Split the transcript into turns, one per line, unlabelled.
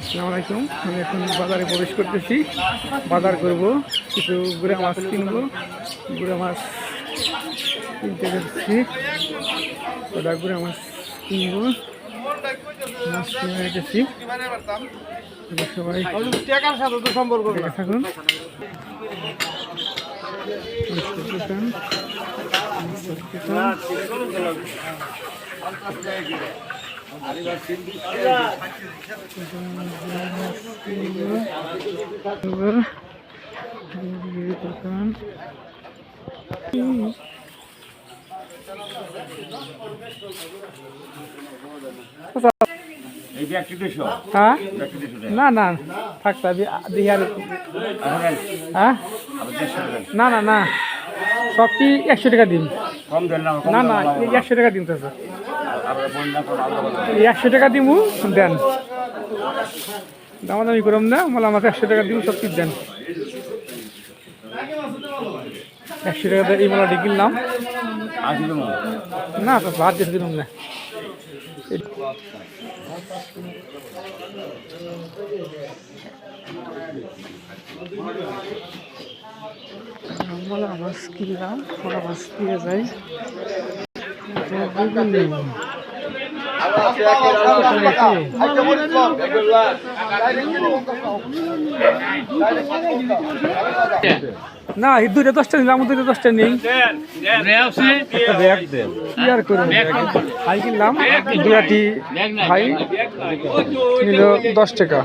আসসালামু আলাইকুম। আমি এখন বাজারে প্রবেশ করতেছি, বাজার করব, কিছু গুড়া মাছ কিনবো। গুড়া মাছ কিনতে যাচ্ছি, গুড়া মাছ কিনবো, মাছ কিনে রেখেছি। সবাই দেখে থাকুন। হ্যাঁ না না থাকতে বিহার। হ্যাঁ না না না সবটি 100 টাকা দিন। না না 100 টাকা দিন, তো 100 টাকা দিমু দেন, দামাদামি করম না, বলে আমাকে 100 টাকা দিব, সব কিছু দেন। 100 টাকা এই মালাটি কিনলাম না, তো ভাত দিয়ে দিলাম না। মাছ কিনলাম, মাছ কিনে যাই। না এই 2টা 10টা নিলাম, 2টা 10টা নেই। কি আর করবো, ভাই কিনলাম, 2টি ভাই নিল 10 টাকা।